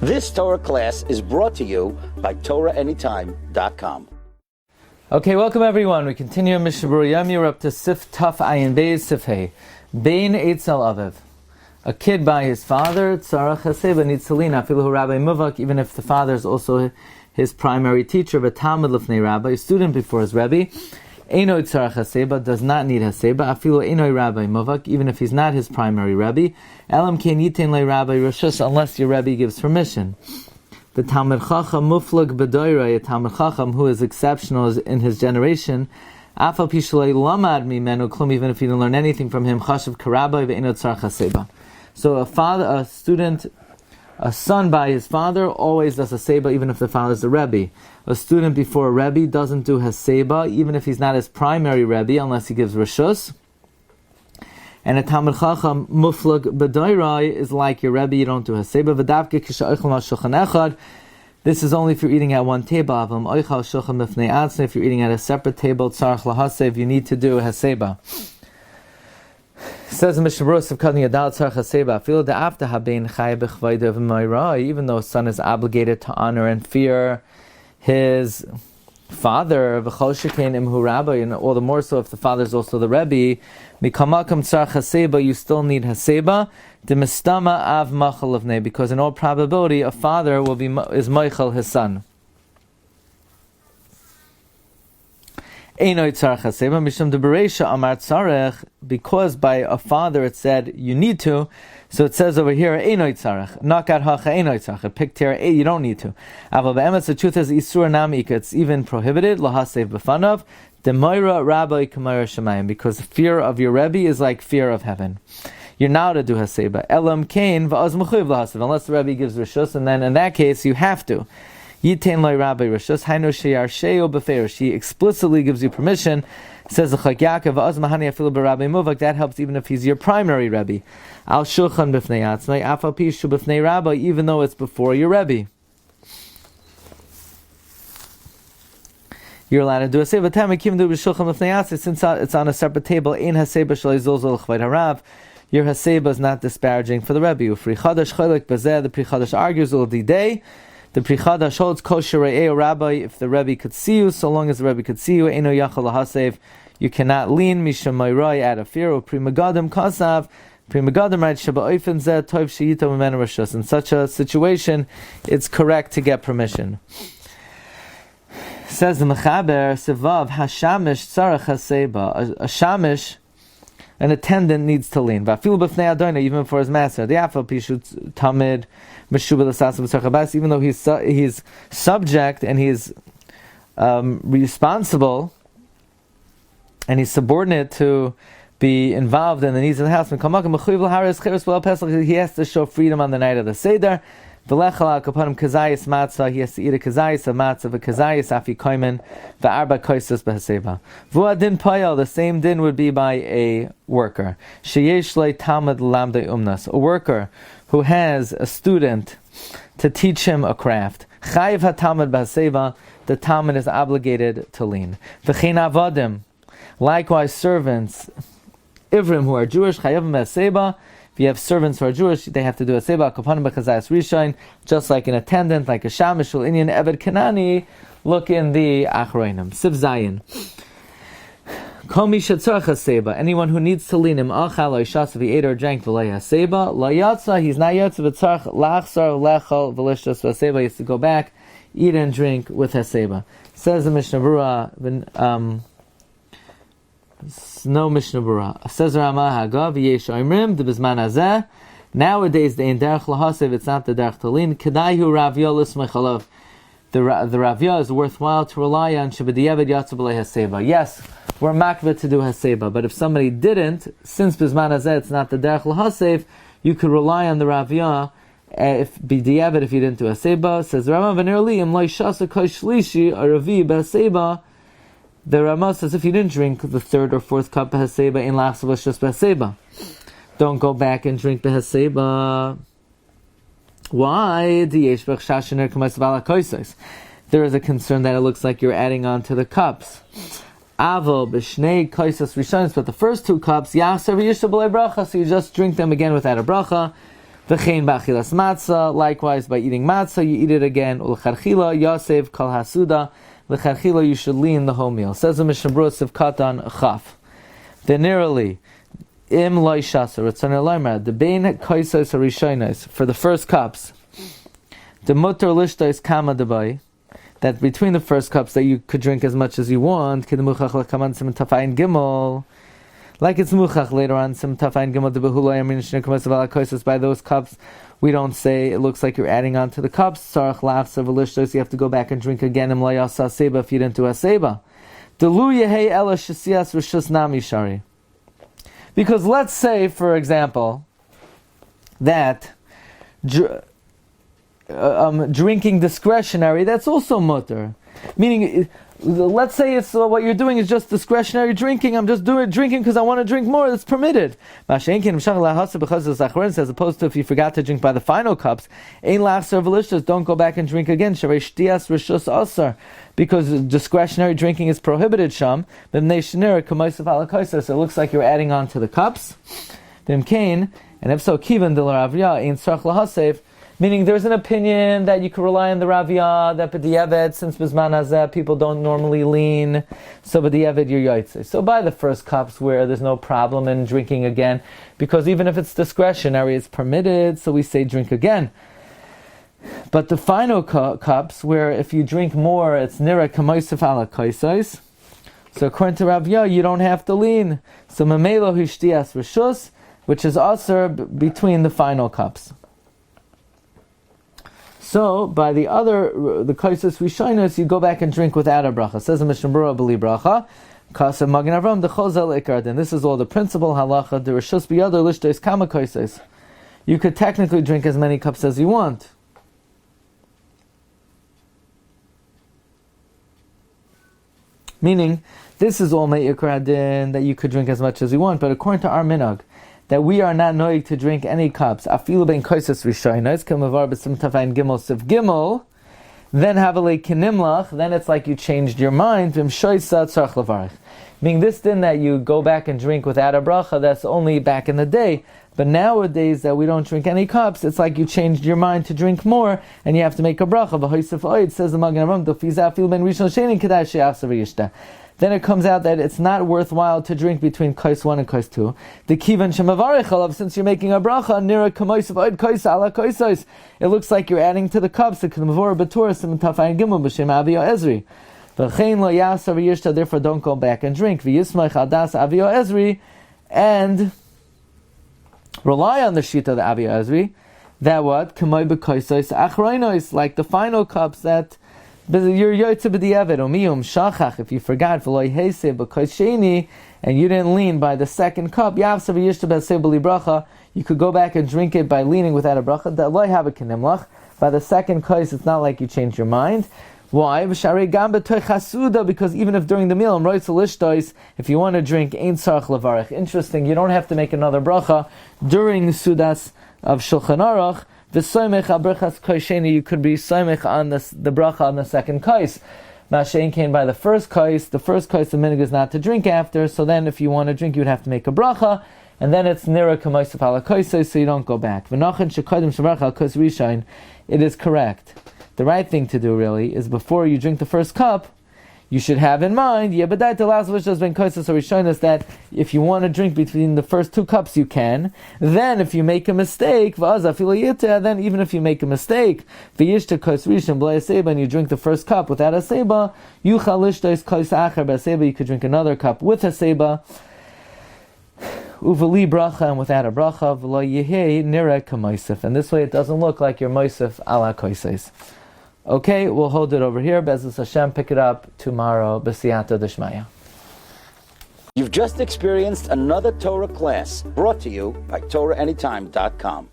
This Torah class is brought to you by TorahAnytime.com. Okay, welcome everyone. We continue Mishna Berura Yomi. We're up to Sif Taf Ayin Beis Sif Hey. Bein Eitzel Aviv. A kid by his father, Tzarach Haseba, needs to lean. Afilu Rabbi Muvak, even if the father is also his primary teacher, but Talmud Lefnei Rabbi, a student before his Rebbe. Eino Tzarach Haseba, does not need Haseba. Afilu Eino Rabbi Muvak, even if he's not his primary Rebbe. Elam Ken Yitin Le Rabbi Rishus, unless your Rebbe gives permission. The Talmud Chacham Muflag B'Doirei, a Talmud Chacham who is exceptional in his generation, Afal Pishlei Lamad Mimenu Klum, even if you didn't learn anything from him, Chashav Karabbai Ve'Eino Tzarach Haseba. So a student, a son by his father, always does Haseba, even if the father is the Rebbe. A student before a Rebbe doesn't do Haseba, even if he's not his primary Rebbe, unless he gives Rishus. And a Talmud Chacham Muflag B'Doirei is like your Rebbe, you don't do Haseba. V'davke Kisha'ochel Ma'shulchan Echad. This is only if you're eating at one table. Avam Oichal Shulchan Mifnei Atzma. If you're eating at a separate table, Tzarach Lahasev, you need to do Haseba. Says in Mishna Berura, Sivkadni Yadal Tzarach Haseba. Feel the after Habein Chay B'Chvayda V'Mayra. Even though a son is obligated to honor and fear his father, v'chol shekain imhu rabbi, and all the more so if the father is also the Rebbe, mikamakam tzarach haseba, you still need haseba, de mistama av machal levnei, because in all probability a father is meichel his son. Einoi tzarach haseba, mishum de bereisha amar tzarech, because by a father it said you need to, so it says over here, Einoi tzarech, nakat hacha einoi tzarech, a picked here, you don't need to. Aval be'emes, the truth is, isur namika, it's even prohibited, lahasev b'fanav, demoira rabbi kamoira shemayim, because fear of your Rebbe is like fear of heaven. You're now to do haseba. Elam kain va'az mechuyev lahasev, unless the Rebbe gives rishus, and then in that case you have to. Yitain loy rabbi rishus, hainu sheyar sheyo b'feir, she explicitly gives you permission. Says the Chak Yaakov, va'az mahani afilu b'Rabbi Muvak, that helps even if he's your primary Rebbe. Al shulchan b'fnei atzmai, afal pishu b'fnei Rabbi, even though it's before your Rebbe. You're allowed to do a seba. Tamakim do b'shulchan b'fnei atzmai, since it's on a separate table. Ein haseba shalei zolzol l'chvayt harav. Your haseba is not disparaging for the Rebbe. Ufri chadash chalek b'zeh. The Pri Chadash argues all the day. The Pri Chadash holds kosher re'eo Rabbi, if the Rebbe could see you, so long as the Rebbe could see you, eino yachal lahasev, you cannot lean misham mayrai out of fear. Or Pri Megadim kasav, Pri Megadim writes sheba oifen zeh tov sheyita memenu rishus. In such a situation, it's correct to get permission. Says the Mechaber, Sevav hashamish tzarach haseba. A shamish, an attendant, needs to lean. Vafilu b'fnei adonai, even for his master. The afal pishut tamid. Even though he's subject and he's responsible and he's subordinate to be involved in the needs of the house, he has to show freedom on the night of the Seder. He has to eat a kazayis of matzah, a kazayis afi koimen, v'arba koisus b'haseba. V'adin payal, the same din would be by a worker. Sheyesh le talmud lamdei umnas, a worker who has a student to teach him a craft. Chayiv ha-talmud b'haseba, the talmud is obligated to lean. V'chein avadim, likewise servants, ivrim who are Jewish, chayiv b'haseba. If you have servants who are Jewish, they have to do a seba, kapanim b'chazayas rishon, just like an attendant, like a shamish, ul inyan eved kanani. Look in the achroinim. Siv zayin. Kol mi shetzarach haseba, anyone who needs to lean him, achal lo yishas, if he ate or drank v'lei haseba, lo yatsa, he's not yatsa v'tzarach lachsar lechol v'lishtas v'haseba, he has to go back, eat and drink with haseba. Says the Mishna Berura, no Mishna Berura. Says Ramah Hagav, Yesh Oimrim, the Bizman Hazeh. Nowadays, the Ein Derech Lahasev, it's not the Derech Talin. Kedaihu Ravya Lismechalav. The Ravya is worthwhile to rely on. Shabadiyavad Yatsu B'lei Haseba. Yes, we're makveh to do Haseba, but if somebody didn't, since Bizman Hazeh, it's not the Derech Lahasev, you could rely on the Ravya if b'diavad if you didn't do Haseba. Says Ramah V'nerli, Im Loi Shasa Koi Shlishi, a Ravi B'Haseba. The Ramah says if you didn't drink the third or fourth cup b'haseba in lachsavas just b'haseba, don't go back and drink b'haseba. Why? There is a concern that it looks like you're adding on to the cups. Avo b'shnei kaisas rishonis, but the first two cups, yaser v'yisha b'lei bracha, so you just drink them again without a bracha. V'chein b'achilas matzah, likewise by eating matzah, you eat it again. U'lecharchila yasev kol hasuda, lecharchila you should lean the whole meal. Says the Mishna Berura Sivkatan Chaf. Venerally, im loy shasa, Ratzon Elomer, the bein kaisos harishonos, for the first cups, the mutter lishtos kama debai, that between the first cups that you could drink as much as you want, kedemuchach lekaman sim tafayin gimel, like it's muchach later on, sim tafayin gimel debehulay amin shnekumas vala kaisos, by those cups, we don't say it looks like you're adding on to the cups. Sarach lafsa v'lishtos, you have to go back and drink again. Im loy asa seba, if you didn't do a seba. Delu yehei ela shesias rishus nami shari. Because let's say, for example, that drinking discretionary, that's also mutter. Meaning, let's say it's what you're doing is just discretionary drinking. I'm just drinking because I want to drink more. That's permitted. As opposed to if you forgot to drink by the final cups, don't go back and drink again. Because discretionary drinking is prohibited. So it looks like you're adding on to the cups. And if so, meaning there's an opinion that you can rely on the Raviyah, that b'diavad, since Bizman Hazeh, people don't normally lean, so b'diavad you're yotzei. So by the first cups where there's no problem in drinking again, because even if it's discretionary, it's permitted, so we say drink again. But the final cups, where if you drink more, it's nira kamoisef ala kaisais, so according to Raviyah, you don't have to lean. So memelo hishtias rishus, which is also between the final cups. So, by the kaisos rishonos, you go back and drink without a bracha. Says the Mishna Berura b'li bracha, kasav magen avram dechozel ikardin. This is all the principle halacha. The rishus biyado lishtos kama kaisos. You could technically drink as many cups as you want. Meaning, this is all me'ikardin, that you could drink as much as you want. But according to our minhag, that we are not knowing to drink any cups, afilu ben kaisos rishonos, kamavar b'sim tafayin gimel siv gimel, then havalei kinimlach, then it's like you changed your mind, v'im shoysa tzarach levarich. Meaning this din that you go back and drink without a bracha, that's only back in the day, but nowadays that we don't drink any cups, it's like you changed your mind to drink more, and you have to make a bracha. V'hoysef oid, says the Magen Avraham, dofiza afilu ben rishon sheni kedai she'afsa v'yishta. Then it comes out that it's not worthwhile to drink between kais 1 and kais 2. The kivan shemavarich alav, since you're making a bracha, nira kamoisav oid kais ala kaisos. It looks like you're adding to the cups. The k'mavor b'torah sim tafayin gimel b'shem avio ezri. V'chein lo yasa v'yishta, therefore don't go back and drink. V'yismach adas avio ezri, and rely on the shita of the avio ezri. That what? Kamoi b'kaisos achraynos, like the final cups that you're yotze b'diavad umiyum shachach, if you forgot v'loy heiseh b'kais sheni, and you didn't lean by the second cup, yavsa v'yishta b'aseh b'li bracha, you could go back and drink it by leaning without a bracha. That loy have a kinimlach. By the second kais, it's not like you changed your mind. Why? Because even if during the meal, if you want to drink, ain't sarach levarich. Interesting, you don't have to make another bracha during the sudas of Shulchan Aruch. You could be soimech on the bracha on the second kais. Mashein came by the first kais the minhag is not to drink after, so then if you want to drink, you would have to make a bracha, and then it's nira k'maisef ala kaisei, so you don't go back. It is correct. The right thing to do really is before you drink the first cup, you should have in mind, that if you want to drink between the first 2 cups, you can. Then if you make a mistake, then even if you make a mistake, and you drink the first cup without a seba, you could drink another cup with a seba, uvali bracha, and without a bracha, and this way it doesn't look like you're moisef ala koises. Okay, we'll hold it over here. Be'ezus Hashem, pick it up tomorrow. B'siyata d'shmaya. You've just experienced another Torah class brought to you by TorahAnytime.com.